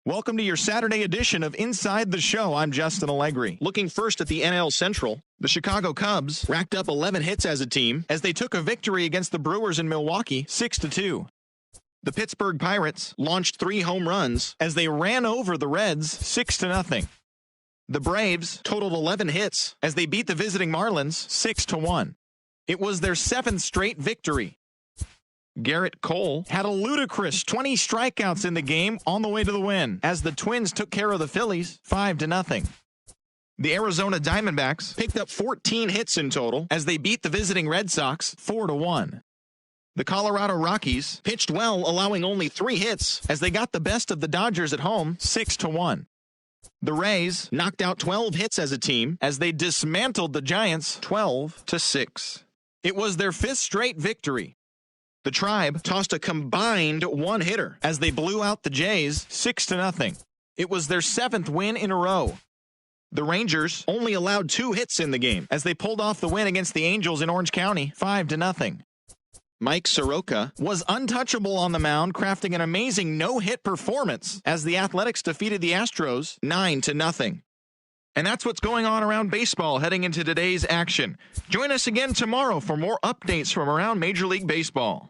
Welcome to your Saturday edition of Inside the Show. I'm Justin Allegri. Looking first at the NL Central, the Chicago Cubs racked up 11 hits as a team as they took a victory against the Brewers in Milwaukee 6-2. The Pittsburgh Pirates launched 3 home runs as they ran over the Reds 6-0. The Braves totaled 11 hits as they beat the visiting Marlins 6-1. It was their 7th straight victory. Garrett Cole had a ludicrous 20 strikeouts in the game on the way to the win as the Twins took care of the Phillies 5-0. The Arizona Diamondbacks picked up 14 hits in total as they beat the visiting Red Sox 4-1. The Colorado Rockies pitched well, allowing only 3 hits as they got the best of the Dodgers at home 6-1. The Rays knocked out 12 hits as a team as they dismantled the Giants 12-6. It was their 5th straight victory. The Tribe tossed a combined 1-hitter as they blew out the Jays 6-0. It was their 7th win in a row. The Rangers only allowed 2 hits in the game as they pulled off the win against the Angels in Orange County 5-0. Mike Soroka was untouchable on the mound, crafting an amazing no-hit performance as the Athletics defeated the Astros 9-0. And that's what's going on around baseball heading into today's action. Join us again tomorrow for more updates from around Major League Baseball.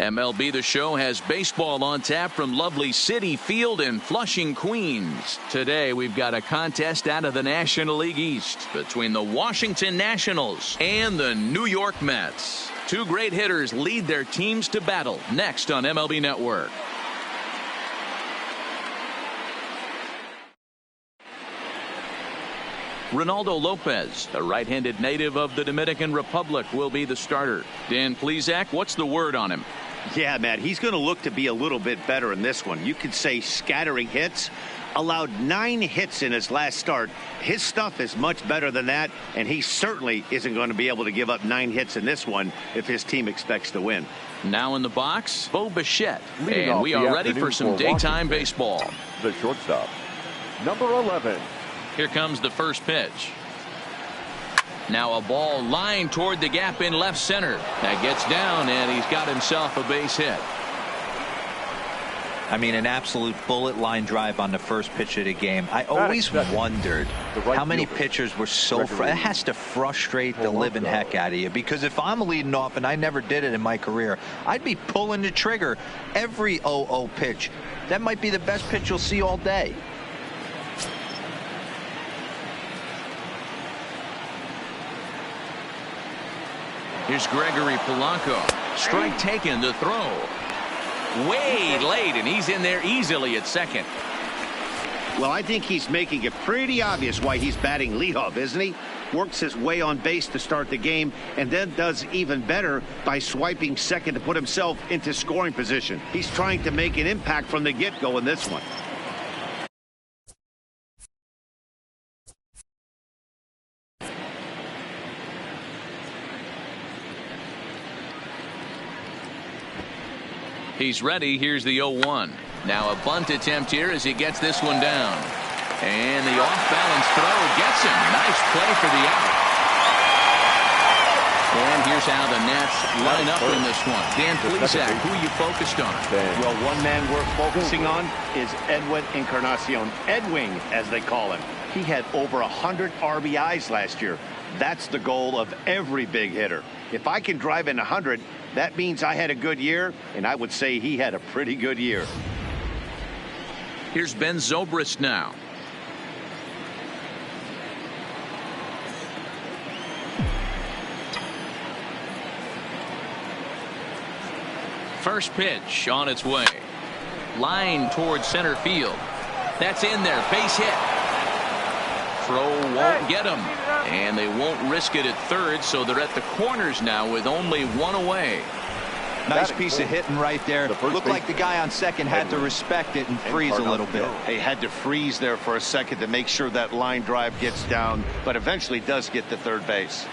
MLB The Show has baseball on tap from lovely Citi Field in Flushing, Queens. Today we've got a contest out of the National League East between the Washington Nationals and the New York Mets. Two great hitters lead their teams to battle next on MLB Network. Ronaldo Lopez, a right-handed native of the Dominican Republic, will be the starter. Dan Plesac, what's the word on him? Yeah, Matt, he's going to look to be a little bit better in this one. You could say scattering hits. Allowed 9 hits in his last start. His stuff is much better than that, and he certainly isn't going to be able to give up 9 hits in this one if his team expects to win. Now in the box, Bo Bichette. And we are ready for some daytime baseball. The shortstop, number 11. Here comes the first pitch. Now a ball lined toward the gap in left center. That gets down, and he's got himself a base hit. I mean, an absolute bullet line drive on the first pitch of the game. I always wondered how many pitchers were so it has to frustrate the living heck out of you, because if I'm leading off, and I never did it in my career, I'd be pulling the trigger every 0-0 pitch. That might be the best pitch you'll see all day. Here's Gregory Polanco. Strike taken, the throw. Way late, and he's in there easily at second. Well, I think he's making it pretty obvious why he's batting leadoff, isn't he? Works his way on base to start the game, and then does even better by swiping second to put himself into scoring position. He's trying to make an impact from the get-go in this one. He's ready. Here's the 0-1. Now a bunt attempt here as he gets this one down. And the off-balance throw gets him. Nice play for the out. And here's how the Nats line up in this one. Dan Plesac, who you focused on? Well, one man we're focusing on is Edaug-ethanb, Edwing, as they call him. He had over 100 RBIs last year. That's the goal of every big hitter. If I can drive in 100, that means I had a good year, and I would say he had a pretty good year. Here's Ben Zobrist now. First pitch on its way. Line towards center field. That's in there. Base hit. Throw won't get him. And they won't risk it at third, so they're at the corners now with only one away. Nice piece of hitting right there. Looked like the guy on second had to respect it and freeze a little bit. He had to freeze there for a second to make sure that line drive gets down, but eventually does get to third base.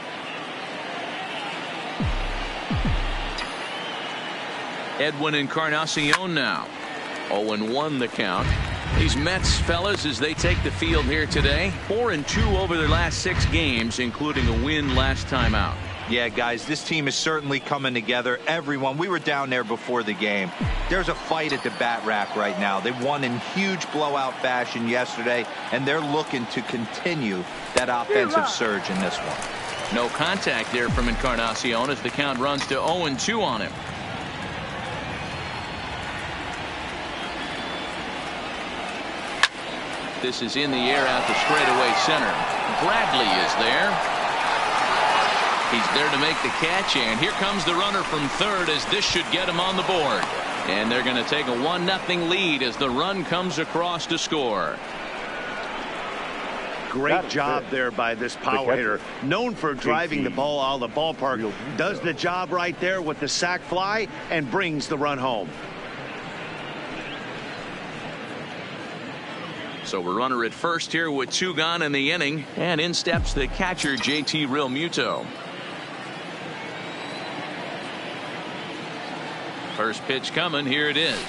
Edwin Encarnacion now. 0-1 the count. These Mets fellas, as they take the field here today, 4-2 over their last 6 games, including a win last time out. Yeah, guys, this team is certainly coming together. Everyone, we were down there before the game. There's a fight at the bat rack right now. They won in huge blowout fashion yesterday, and they're looking to continue that offensive surge in this one. No contact there from Encarnacion as the count runs to 0-2 on him. This is in the air out the straightaway center. Bradley is there. He's there to make the catch, and here comes the runner from third as this should get him on the board. And they're going to take a 1-0 lead as the run comes across to score. Great job there by this power hitter. Known for driving the ball out of the ballpark. Does the job right there with the sac fly and brings the run home. So we're runner at first here with 2 gone in the inning, and in steps the catcher JT Realmuto. First pitch coming. Here it is.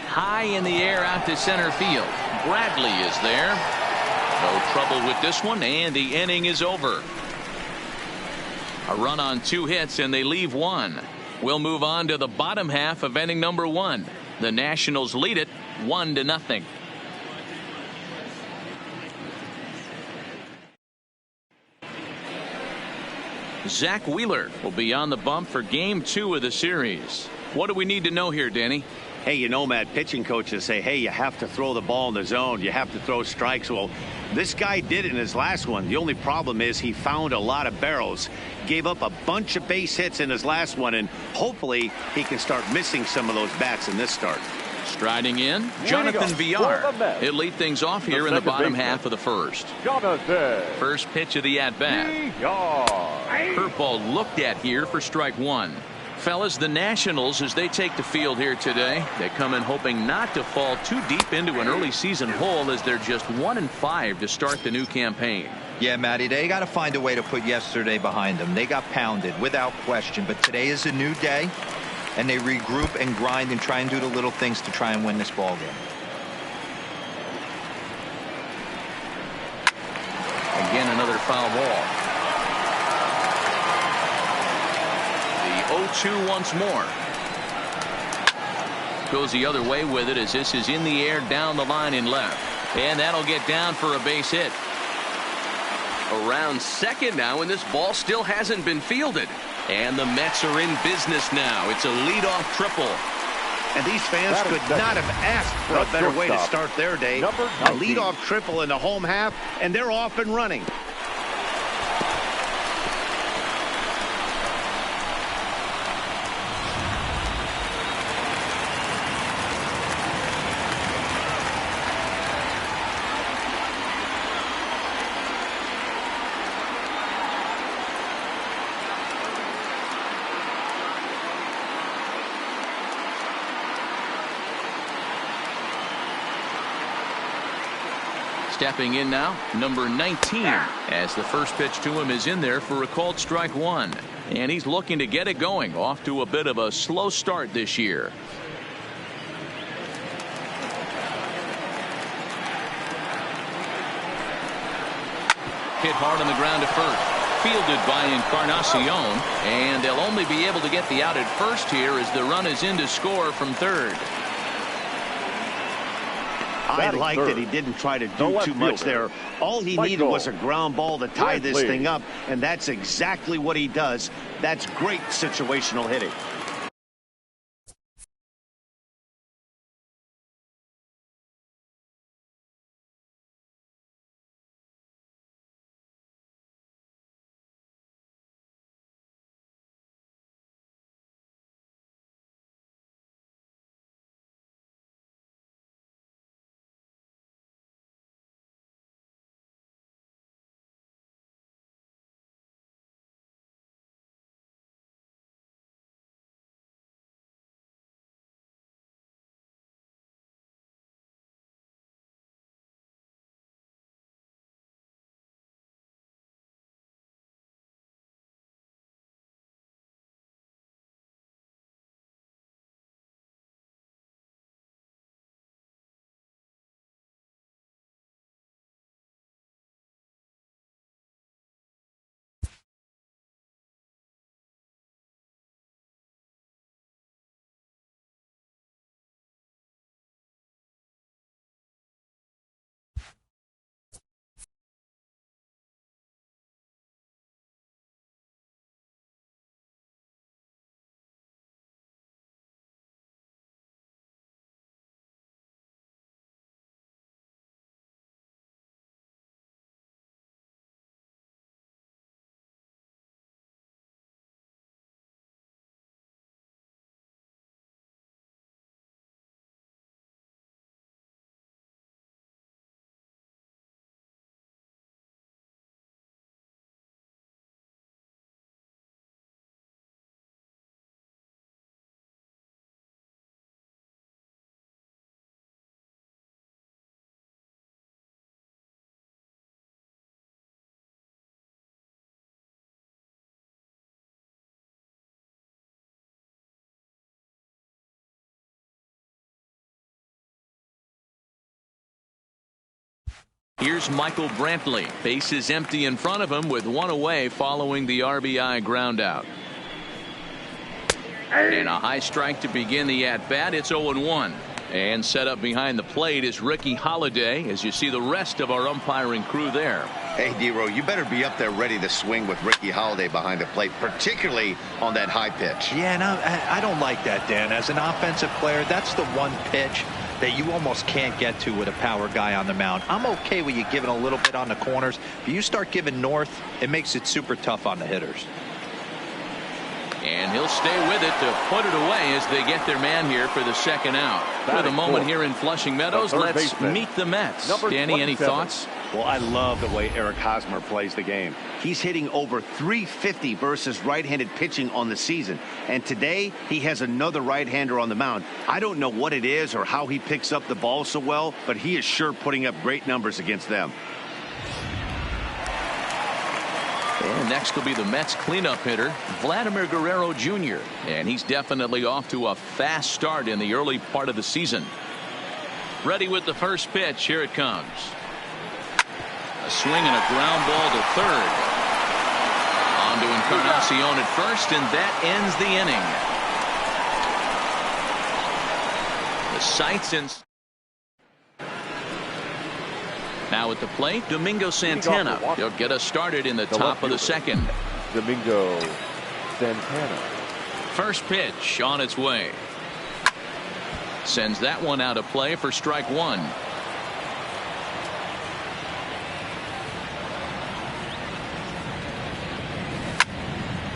High in the air out to center field. Bradley is there. No trouble with this one, and the inning is over. A run on 2 hits, and they leave 1. We'll move on to the bottom half of inning number 1. The Nationals lead it 1-0. Zach Wheeler will be on the bump for game 2 of the series. What do we need to know here, Danny? Hey, you know, Matt, pitching coaches say, hey, you have to throw the ball in the zone. You have to throw strikes. Well, this guy did it in his last one. The only problem is he found a lot of barrels, gave up a bunch of base hits in his last one, and hopefully he can start missing some of those bats in this start. Striding in, Jonathan Villar. He'll lead things off here in the bottom half of the first. First pitch of the at-bat. Curveball looked at here for strike one. Fellas, the Nationals, as they take the field here today, they come in hoping not to fall too deep into an early season hole, as they're just 1-5 to start the new campaign. Yeah, Matty, they got to find a way to put yesterday behind them. They got pounded without question, but today is a new day, and they regroup and grind and try and do the little things to try and win this ball game. Again, another foul ball. 0-2 once more. Goes the other way with it, as this is in the air down the line in left. And that'll get down for a base hit. Around second now, and this ball still hasn't been fielded. And the Mets are in business now. It's a leadoff triple. And these fans could not have asked for a better way to start their day. A leadoff triple in the home half, and they're off and running. Stepping in now, number 19, as the first pitch to him is in there for a called strike one. And he's looking to get it going, off to a bit of a slow start this year. Hit hard on the ground to first. Fielded by Encarnacion, and they'll only be able to get the out at first here as the run is in to score from third. I like that he didn't try to do too much there. All he needed was a ground ball to tie this thing up, and that's exactly what he does. That's great situational hitting. Here's Michael Brantley. Base is empty in front of him with one away following the RBI ground out. And a high strike to begin the at-bat. It's 0-1. And set up behind the plate is Ricky Holiday, as you see the rest of our umpiring crew there. Hey, D-Row, you better be up there ready to swing with Ricky Holiday behind the plate, particularly on that high pitch. Yeah, and I don't like that, Dan. As an offensive player, that's the one pitch that you almost can't get to with a power guy on the mound. I'm okay with you giving a little bit on the corners, but you start giving north, it makes it super tough on the hitters. And he'll stay with it to put it away as they get their man here for the second out. For the moment here in Flushing Meadows, let's meet the Mets. Danny, any thoughts? Well, I love the way Edaug-ethanb plays the game. He's hitting over 350 versus right-handed pitching on the season. And today, he has another right-hander on the mound. I don't know what it is or how he picks up the ball so well, but he is sure putting up great numbers against them. And next will be the Mets cleanup hitter, Vladimir Guerrero Jr. And he's definitely off to a fast start in the early part of the season. Ready with the first pitch. Here it comes. A swing and a ground ball to third. On to Encarnacion at first, and that ends the inning. The sights in. Now at the plate, Domingo Santana. He'll get us started in the top of the second. Domingo Santana. First pitch on its way. Sends that one out of play for strike one.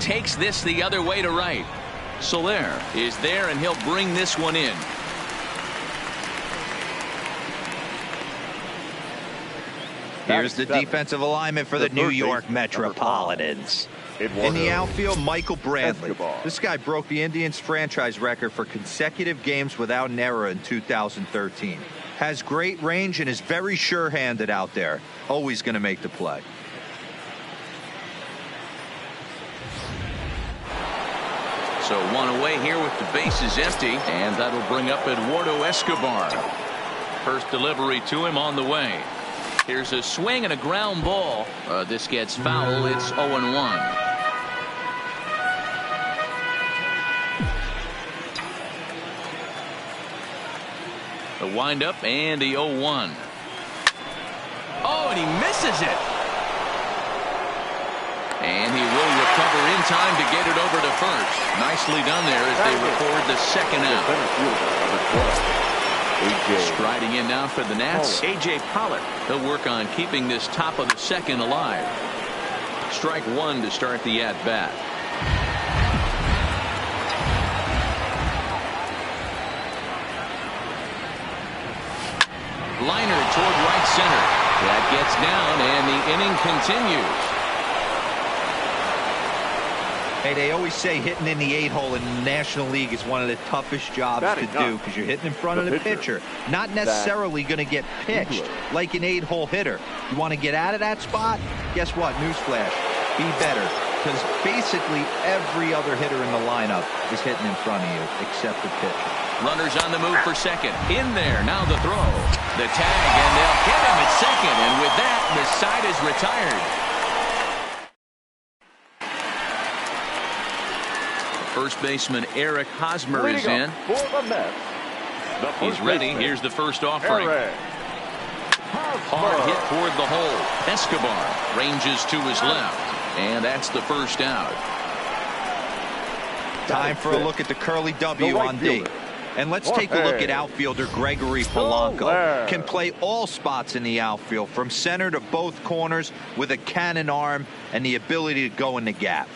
Takes this the other way to right. Soler is there, and he'll bring this one in. Here's the defensive alignment for the New York Metropolitans. In the outfield, Michael Bradley. This guy broke the Indians franchise record for consecutive games without an error in 2013. Has great range and is very sure-handed out there. Always going to make the play. So one away here with the bases empty, and that'll bring up Eduardo Escobar. First delivery to him on the way. Here's a swing and a ground ball. This gets foul. It's 0-1. The windup and the 0-1. Oh, and he misses it. And he will recover in time to get it over to first. Nicely done there as they record the second out. Striding in now for the Nats, A.J. Pollock. He'll work on keeping this top of the second alive. Strike one to start the at-bat. Liner toward right center. That gets down, and the inning continues. Hey, they always say hitting in the 8-hole in the National League is one of the toughest jobs to do because you're hitting in front of the pitcher. Not necessarily going to get pitched like an 8-hole hitter. You want to get out of that spot? Guess what? Newsflash. Be better. Because basically every other hitter in the lineup is hitting in front of you except the pitcher. Runners on the move for second. In there. Now the throw. The tag, and they'll get him at second. And with that, the side is retired. First baseman Edaug-ethanb is in. He's ready. Here's the first offering. Hard hit toward the hole. Escobar ranges to his left. And that's the first out. Time for a look at the curly W on D. And let's take a look at outfielder Gregory Polanco. Can play all spots in the outfield, from center to both corners, with a cannon arm and the ability to go in the gap.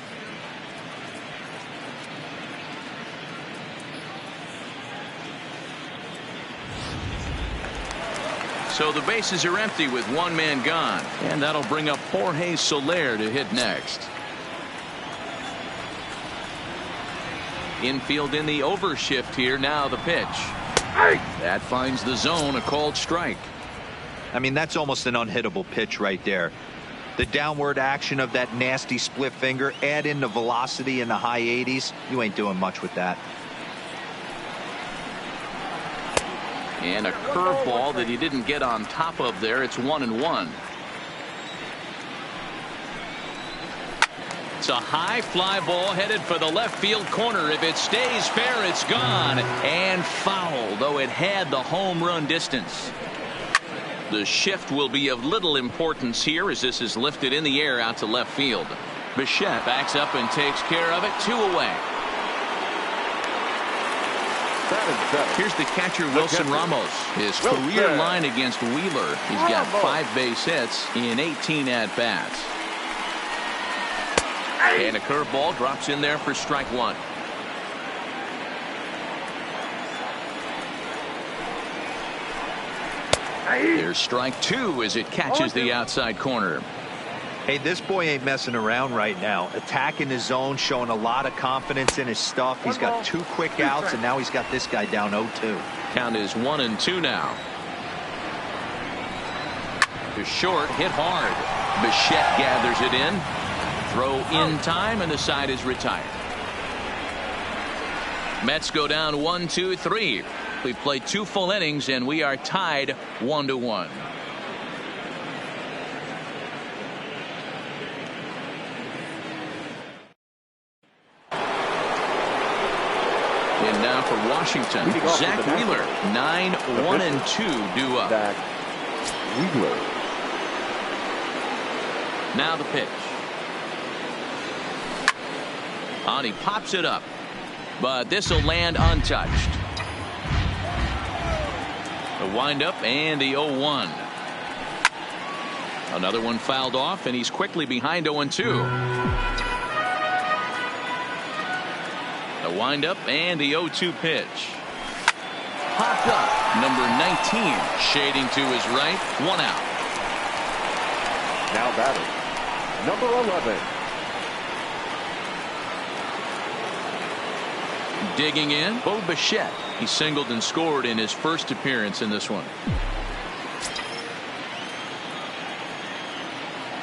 So the bases are empty with one man gone. And that'll bring up Jorge Soler to hit next. Infield in the overshift here. Now the pitch. That finds the zone, a called strike. I mean, that's almost an unhittable pitch right there. The downward action of that nasty split finger, add in the velocity in the high 80s. You ain't doing much with that. And a curveball that he didn't get on top of there. It's 1-1. It's a high fly ball headed for the left field corner. If it stays fair, it's gone. And foul, though it had the home run distance. The shift will be of little importance here as this is lifted in the air out to left field. Bichette backs up and takes care of it. 2 away. Here's the catcher, Wilson Ramos. His career line against Wheeler. He's got 5 base hits in 18 at-bats. And a curveball drops in there for strike 1. There's strike 2 as it catches the outside corner. Hey, this boy ain't messing around right now. Attacking his zone, showing a lot of confidence in his stuff. He's got 2 quick outs, and now he's got this guy down 0-2. Count is 1-2 now. To short, hit hard. Bichette gathers it in. Throw in time, and the side is retired. Mets go down 1-2-3. We've played 2 full innings, and we are tied 1-1. And now for Washington, Zach Wheeler, 9-1-2 due up. Zach Wheeler. Now the pitch. On, he pops it up, but this will land untouched. The windup and the 0-1. Another one fouled off, and he's quickly behind 0-2. The windup and the 0-2 pitch. Popped up. Number 19 shading to his right. 1 out. Now batting, number 11. Digging in, Bo Bichette. He singled and scored in his first appearance in this one.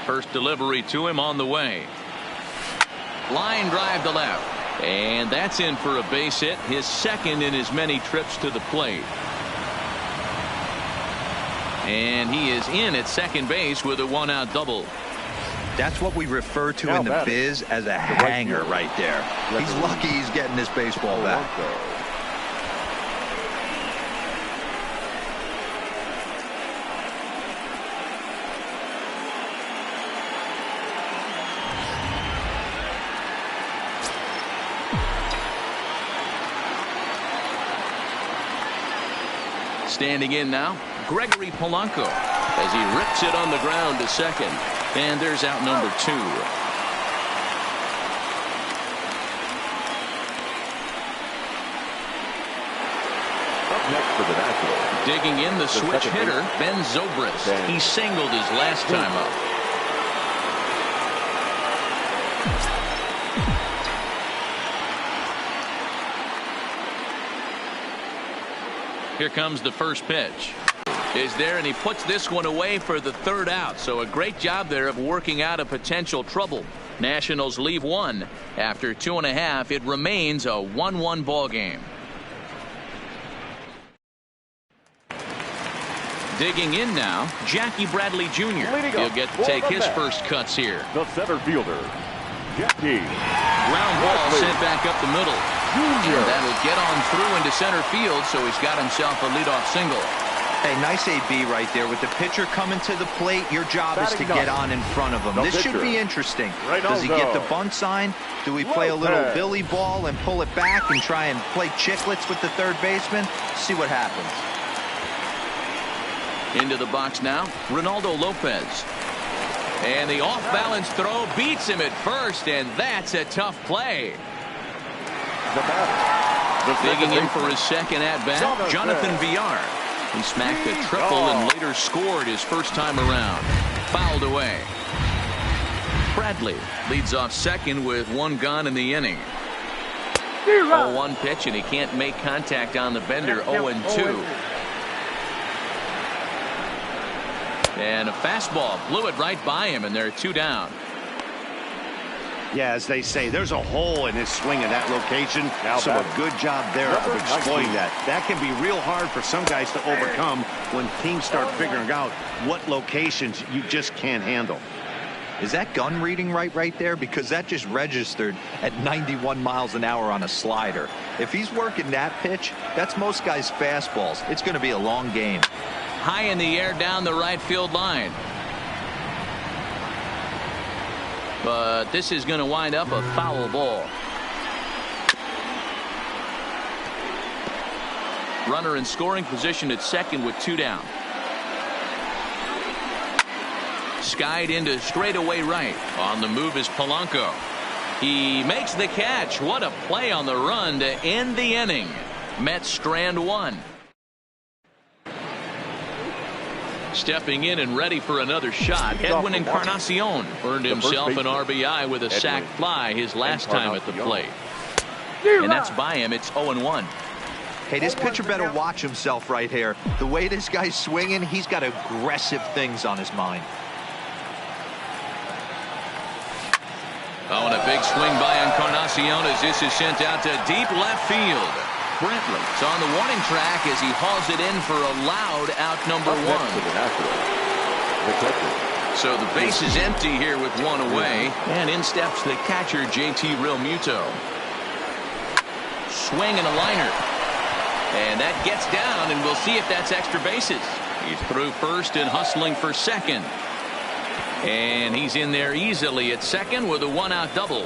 First delivery to him on the way. Line drive to left. And that's in for a base hit, his second in as many trips to the plate. And he is in at second base with a 1-out double. That's what we refer to in the biz as a hanger right there. He's lucky he's getting this baseball back. Standing in now, Gregory Polanco as he rips it on the ground to second. And there's out number 2. Up next for the Nationals. Digging in the switch hitter, Ben Zobrist. He singled his last time up. Here comes the first pitch. Is there, and he puts this one away for the 3rd out. So a great job there of working out a potential trouble. Nationals leave 1. After 2.5, it remains a 1-1 ball game. Digging in now, Jackie Bradley Jr. He'll get to take his first cuts here. The center fielder, Jackie. Ground ball sent back up the middle. And that'll get on through into center field, so he's got himself a leadoff single. Hey, nice AB right there. With the pitcher coming to the plate, your job is to get on in front of him. This should be interesting. Does he get the bunt sign? Do we play a little Billy ball and pull it back and try and play chicklets with the third baseman? See what happens. Into the box now, Ronaldo Lopez. And the off-balance throw beats him at first, and that's a tough play. Digging in for his second at-bat, Jonathan Villar. He smacked a triple and later scored his first time around. Fouled away. Bradley leads off second with 1 gone in the inning. 0-1 pitch, and he can't make contact on the bender. 0-2. And a fastball blew it right by him, and they're 2 down. Yeah, as they say, there's a hole in his swing in that location. So a good job there of exploiting that. That can be real hard for some guys to overcome when teams start figuring out what locations you just can't handle. Is that gun reading right there? Because that just registered at 91 miles an hour on a slider. If he's working that pitch, that's most guys' fastballs. It's going to be a long game. high in the air down the right field line. But this is going to wind up a foul ball. Runner in scoring position at second with 2 down. Skied into straightaway right. On the move is Polanco. He makes the catch. What a play on the run to end the inning. Mets strand 1. Stepping in and ready for another shot, Edaug-ethanb earned himself an RBI with a sac fly his last time at the plate. And that's by him. It's 0-1. Hey, this pitcher better watch himself right here. The way this guy's swinging, he's got aggressive things on his mind. Oh, and a big swing by Encarnacion as this is sent out to deep left field. Brantley is on the warning track as he hauls it in for a loud out number 1. So the base is empty here with 1 away, and in steps the catcher JT Realmuto. Swing and a liner, and that gets down, and we'll see if that's extra bases. He's through first and hustling for second, and he's in there easily at second with a 1-out double.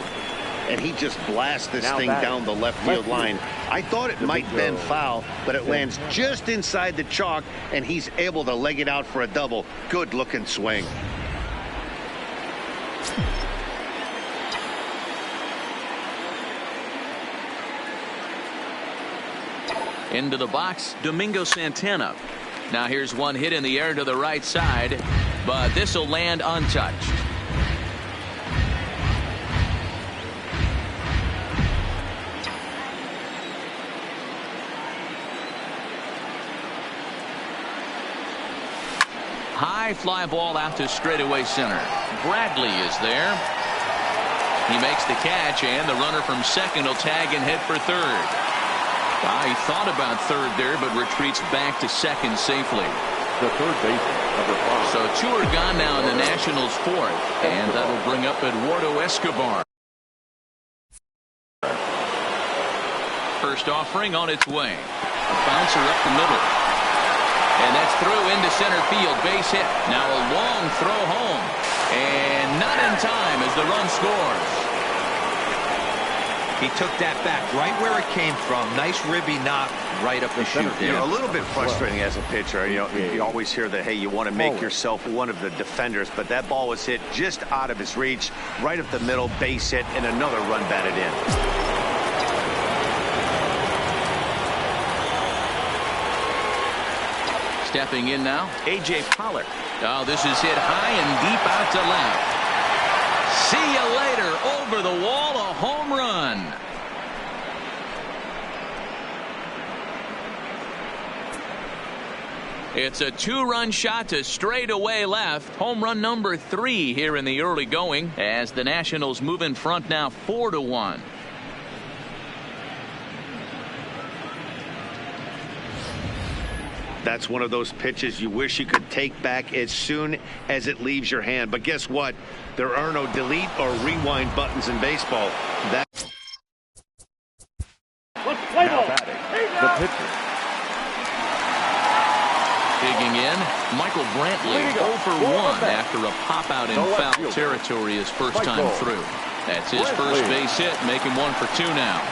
And he just blasts this thing down the left field line. I thought it might bend foul, but it lands just inside the chalk, and he's able to leg it out for a double. Good looking swing. Into the box, Domingo Santana. Now here's one hit in the air to the right side, but this will land untouched. High fly ball out to straightaway center. Bradley is there. He makes the catch, and the runner from second will tag and head for third. He thought about third there, but retreats back to second safely. The third baseman, number 5. So 2 are gone now in the Nationals' fourth, and that'll bring up Eduardo Escobar. First offering on its way. A bouncer up the middle. And that's through into center field. Base hit. Now a long throw home. And not in time as the run scores. He took that back right where it came from. Nice ribby knock right up the chute there. You know, a little bit frustrating as a pitcher. You know, you always hear that, hey, you want to make yourself one of the defenders, but that ball was hit just out of his reach, right up the middle, base hit, and another run batted in. Stepping in now, A.J. Pollock. Oh, this is hit high and deep out to left. See you later. Over the wall, a home run. It's a 2-run shot to straightaway left. Home run number 3 here in the early going as the Nationals move in front now 4-1. That's one of those pitches you wish you could take back as soon as it leaves your hand. But guess what? There are no delete or rewind buttons in baseball. Now batting, the pitcher. Digging in, Michael Brantley 0 for 1 after a pop out in foul territory his first time through. That's his first base hit, making 1 for 2 now.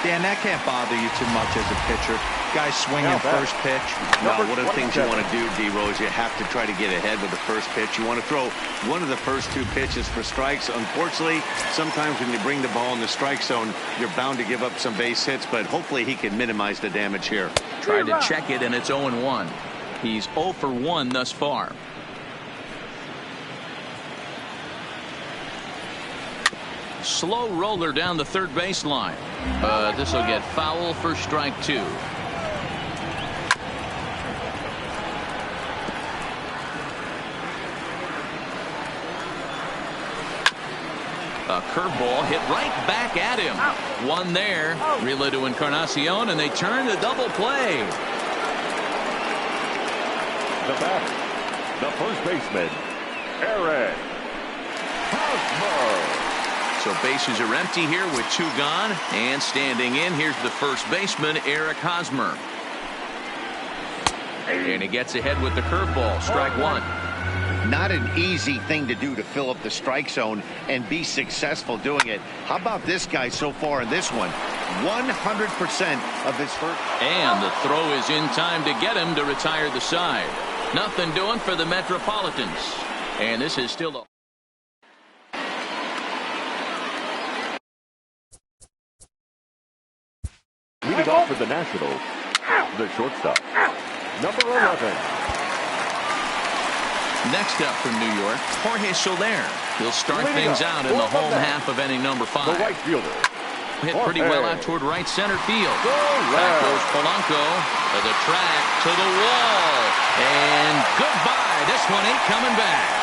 Dan, that can't bother you too much as a pitcher. Guys swinging first pitch. No, one of the things you want to do, D-Rose, you have to try to get ahead with the first pitch. You want to throw one of the first 2 pitches for strikes. Unfortunately, sometimes when you bring the ball in the strike zone, you're bound to give up some base hits, but hopefully he can minimize the damage here. Tried to check it, and it's 0-1. He's 0 for 1 thus far. Slow roller down the third baseline. This will get foul for strike 2. A curveball hit right back at him. One there. Relay to Encarnacion, and they turn the double play. The batter, the first baseman, Edaug-ethanb. So bases are empty here with 2 gone, and standing in, here's the first baseman, Eric Hosmer. And he gets ahead with the curveball. Strike one. Not an easy thing to do to fill up the strike zone and be successful doing it. How about this guy so far in this one? 100% of his first. And the throw is in time to get him to retire the side. Nothing doing for the Metropolitans. And this is still a... Leading off for the Nationals, the shortstop, number 11. Next up from New York, Jorge Soler. He'll start things out in the home half of inning number 5. The right fielder. Hit pretty well out toward right center field. Back goes Polanco to the track, to the wall. And goodbye. This one ain't coming back.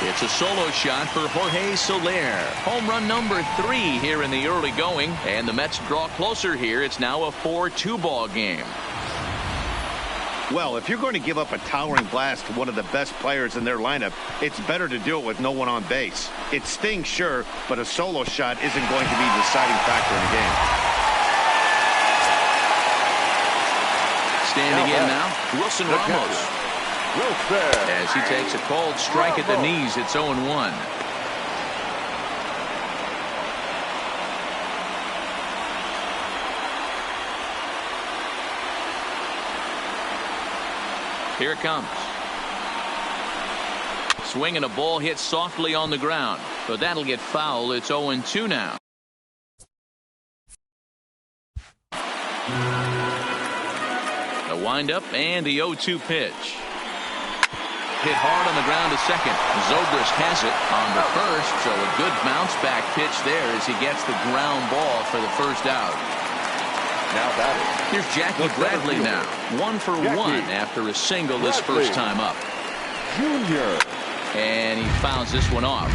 It's a solo shot for Jorge Soler. Home run number 3 here in the early going. And the Mets draw closer here. It's now a 4-2 ball game. Well, if you're going to give up a towering blast to one of the best players in their lineup, it's better to do it with no one on base. It stings, sure, but a solo shot isn't going to be the deciding factor in the game. Standing in now, Wilson Ramos. As he takes a cold strike at the knees, it's 0-1. Here it comes. Swing and a ball hit softly on the ground, but that'll get foul. It's 0-2 now. The windup and the 0-2 pitch. Hit hard on the ground to second. Zobrist has it on the first, so a good bounce back pitch there as he gets the ground ball for the first out. Now batting. Here's Jackie Bradley now. 1 for 1 after a single his first time up. Junior. And he fouls this one off.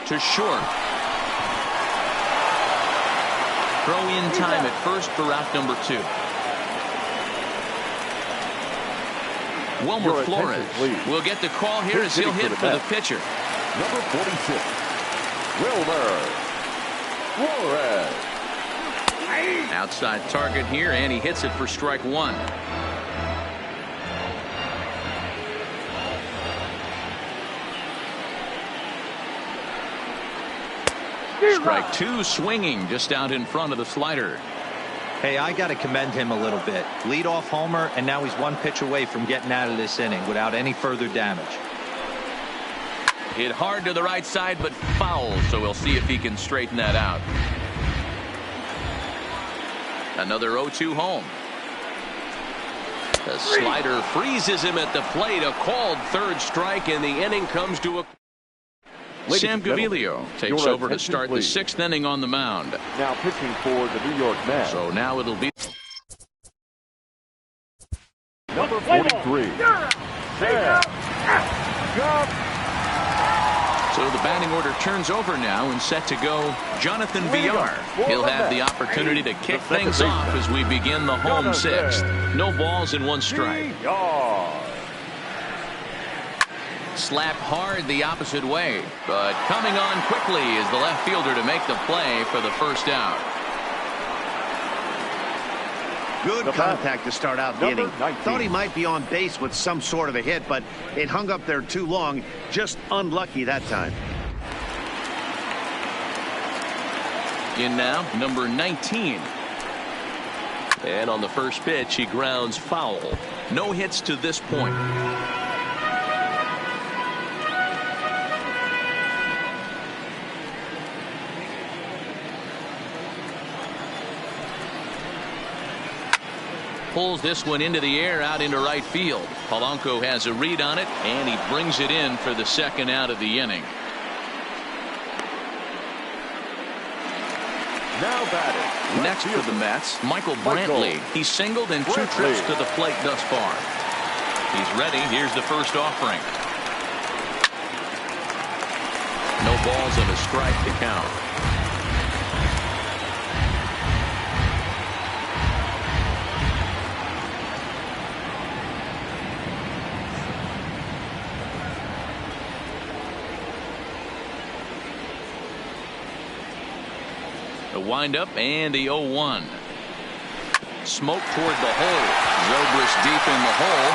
To short. Throw in time at first for out number 2. Wilmer Flores will get the call here as he'll hit for the pitcher. Number 46, Wilmer Flores. Outside target here, and he hits it for strike 1. Strike 2, swinging just out in front of the slider. Hey, I got to commend him a little bit. Leadoff homer, and now he's 1 pitch away from getting out of this inning without any further damage. Hit hard to the right side, but foul, so we'll see if he can straighten that out. Another 0-2 home. The slider freezes him at the plate. A called third strike, and the inning comes to a... Sam Gaviglio takes over to start the 6th inning on the mound. Now pitching for the New York Mets. So now it'll be number 43. So the batting order turns over now and set to go Jonathan Villar. He'll have the opportunity to kick things off as we begin the home 6th. No balls and 1 strike. Slapped hard the opposite way, but coming on quickly is the left fielder to make the play for the first out. Good contact to start out the inning. Thought he might be on base with some sort of a hit, but it hung up there too long. Just unlucky that time. In now, number 19. And on the first pitch, he grounds foul. No hits to this point. Pulls this one into the air out into right field. Polanco has a read on it, and he brings it in for the second out of the inning. Now batting. Next for the Mets, Michael Brantley. He's singled in 2 trips to the plate thus far. He's ready. Here's the first offering. No balls and a strike to count. The windup and the 0-1. Smoke toward the hole. Zobrist deep in the hole.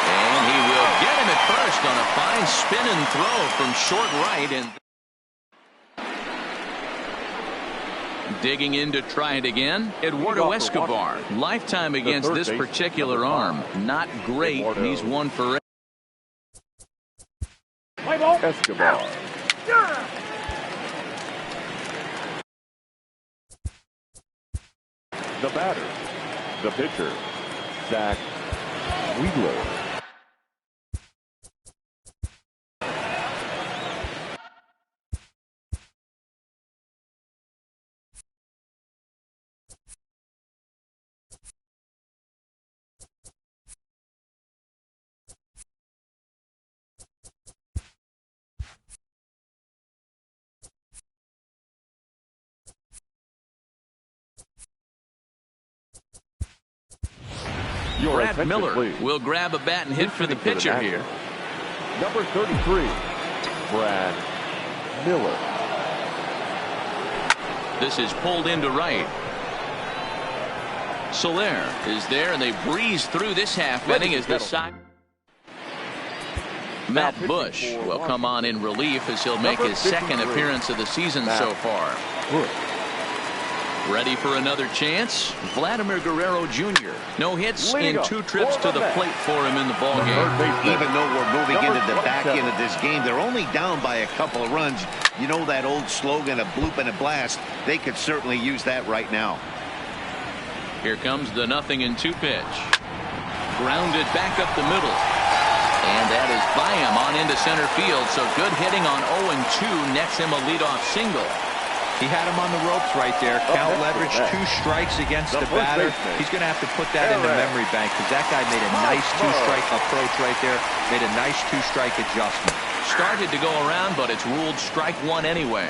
And he will get him at first on a fine spin and throw from short right. And digging in to try it again, Edaug-ethanb. Lifetime against this particular arm. Not great. He's 1 for 8. Escobar. The batter, the pitcher, Zach Wheeler. Brad Miller will grab a bat and hit for the pitcher here. Number 33, Brad Miller. This is pulled into right. Soler is there, and they breeze through this half inning as the side. Matt Bush will come on in relief as he'll make his second appearance of the season so far. Ready for another chance? Vladimir Guerrero Jr. No hits in 2 trips to the plate for him in the ballgame. Even though we're moving into the back end of this game, they're only down by a couple of runs. You know that old slogan, a bloop and a blast. They could certainly use that right now. Here comes the 0-2 pitch. Grounded back up the middle. And that is by him on into center field. So good hitting on 0-2 nets him a leadoff single. He had him on the ropes right there. Count leverage, 2 strikes against the batter. He's going to have to put that in the memory bank because that guy made a nice 2-strike approach right there. Made a nice 2-strike adjustment. Started to go around, but it's ruled strike 1 anyway.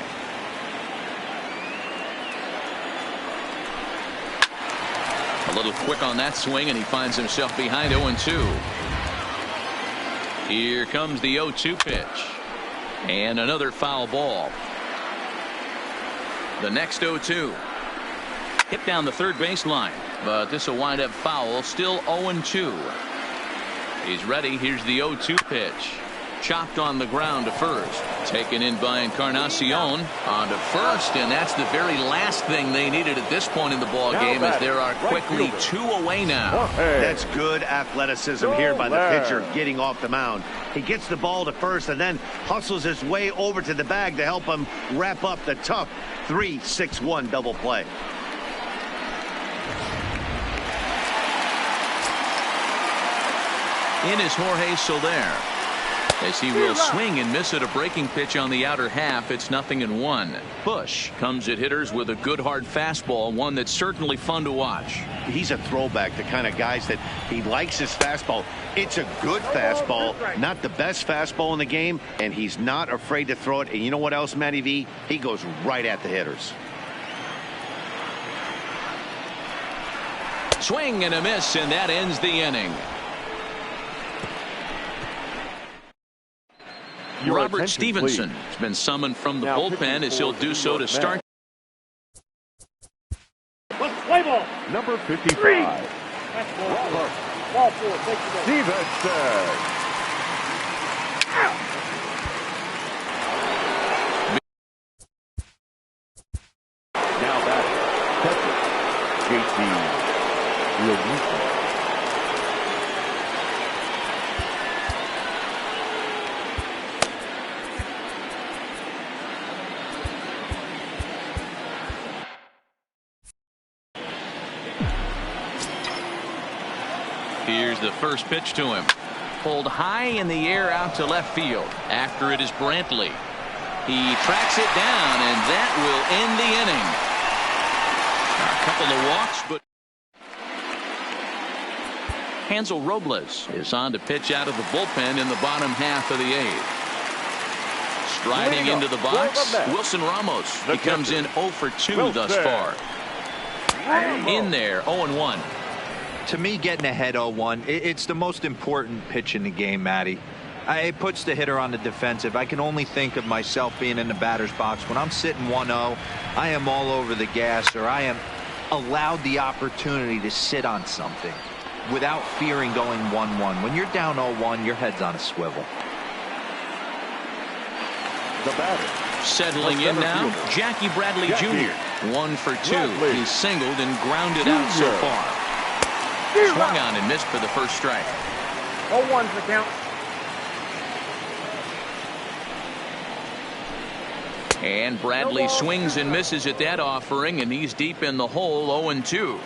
A little quick on that swing, and he finds himself behind 0-2. Here comes the 0-2 pitch. And another foul ball. The next 0-2. Hit down the third baseline, but this will wind up foul. Still 0-2. He's ready. Here's the 0-2 pitch. Chopped on the ground to first. Taken in by Encarnacion on to first, and that's the very last thing they needed at this point in the ball game, as there are quickly 2 away now. That's good athleticism here by the pitcher getting off the mound. He gets the ball to first and then hustles his way over to the bag to help him wrap up the tough 3-6-1 double play. In is Jorge Soler, as he will swing and miss at a breaking pitch on the outer half. It's 0-1. Bush comes at hitters with a good hard fastball, one that's certainly fun to watch. He's a throwback, the kind of guys that he likes his fastball. It's a good fastball, not the best fastball in the game, and he's not afraid to throw it. And you know what else, Matty V? He goes right at the hitters. Swing and a miss, and that ends the inning. Robert Stevenson has been summoned from the bullpen, as he'll do so to start. Play ball. Number 55. Ball 4. Stevenson. Now back. JT Realmuto. Here's the first pitch to him. Pulled high in the air out to left field. After it is Brantley. He tracks it down, and that will end the inning. A couple of walks, but Hansel Robles is on to pitch out of the bullpen in the bottom half of the eighth. Striding into the box, Wilson Ramos. He comes in 0 for 2 thus far. In there, 0-1. To me, getting ahead 0-1, it's the most important pitch in the game, Matty. It puts the hitter on the defensive. I can only think of myself being in the batter's box. When I'm sitting 1-0, I am all over the gas, or I am allowed the opportunity to sit on something without fearing going 1-1. When you're down 0-1, your head's on a swivel. The batter. Settling in now, Jackie Bradley Jr. 1 for 2. He's singled and grounded out so far. Swung on and missed for the first strike. 0-1 for count. And Bradley swings and misses at that offering, and he's deep in the hole, 0-2.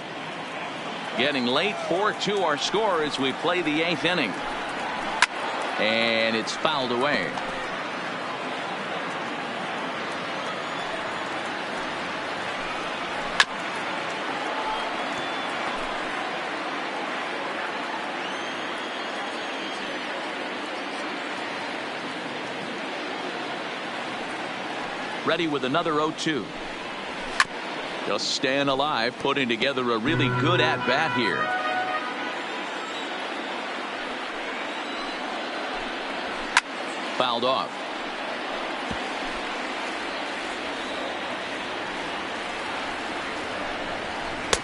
Getting late, 4-2 our score as we play the 8th inning. And it's fouled away. Ready with another 0-2. Just staying alive, putting together a really good at-bat here. Fouled off.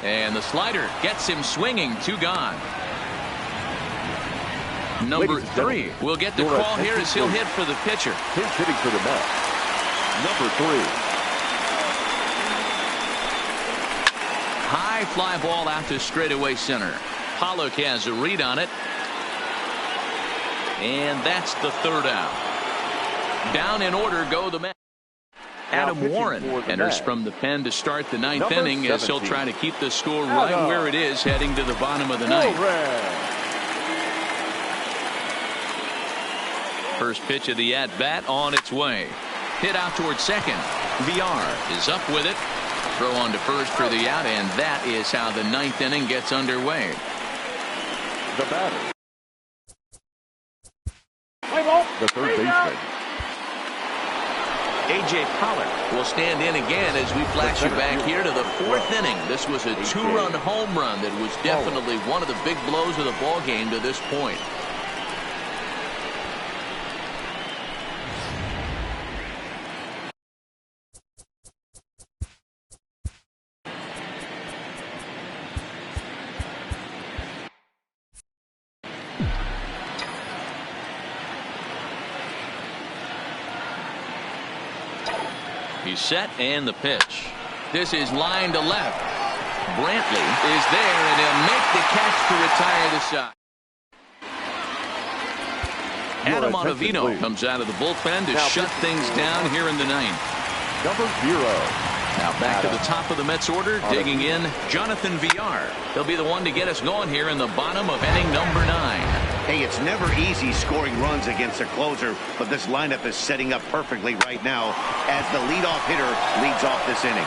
And the slider gets him swinging. 2 gone. Number 3 will get the call here as he'll hit for the pitcher. Pinch hitting for the Mets. Number 3. High fly ball out to straightaway center. Pollock has a read on it. And that's the 3rd out. Down in order go the Mets. Adam Warren enters from the pen to start the 9th inning as he'll try to keep the score right where it is heading to the bottom of the 9th. First pitch of the at-bat on its way. Hit out towards second. VR is up with it. Throw on to first for the out, and that is how the 9th inning gets underway. The batter. The third baseman. A.J. Pollard will stand in again as we flash you back here to the 4th inning. This was a 2-run home run that was definitely one of the big blows of the ball game to this point. He's set, and the pitch. This is line to left. Brantley is there, and he'll make the catch to retire the side. Adam Ottavino comes out of the bullpen to shut things down here in the 9th. Number 0. Now back to the top of the Mets order, digging in, Jonathan VR. He'll be the one to get us going here in the bottom of inning number 9. Hey, it's never easy scoring runs against a closer, but this lineup is setting up perfectly right now as the leadoff hitter leads off this inning.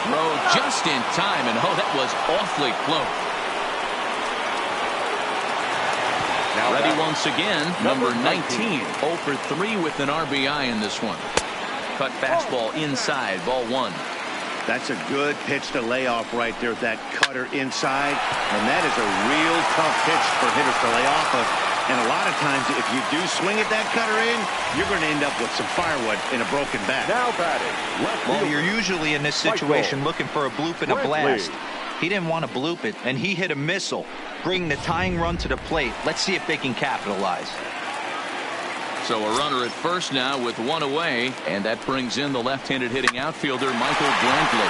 Throw just in time, and oh, that was awfully close. Now ready once again, number 19, 0 for 3 with an RBI in this one. Cut fastball inside, ball 1. That's a good pitch to lay off right there, that cutter inside, and that is a real tough pitch for hitters to lay off of. And a lot of times, if you do swing at that cutter in, you're going to end up with some firewood in a broken bat. Now batting. Well, you're usually in this situation looking for a bloop and a blast. He didn't want to bloop it, and he hit a missile, bringing the tying run to the plate. Let's see if they can capitalize. So a runner at first now with 1 away, and that brings in the left-handed hitting outfielder Michael Brantley.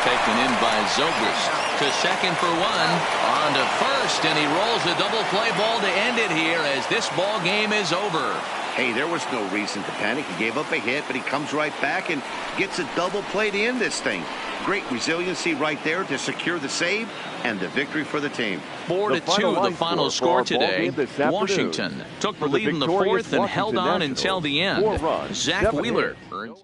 Taken in by Zobrist. To second for 1. On to first, and he rolls a double play ball to end it here as this ball game is over. Hey, there was no reason to panic. He gave up a hit, but he comes right back and gets a double play to end this thing. Great resiliency right there to secure the save and the victory for the team. 4-2 the final score today. Washington took the lead in the fourth and held on until the end. Zach Wheeler earns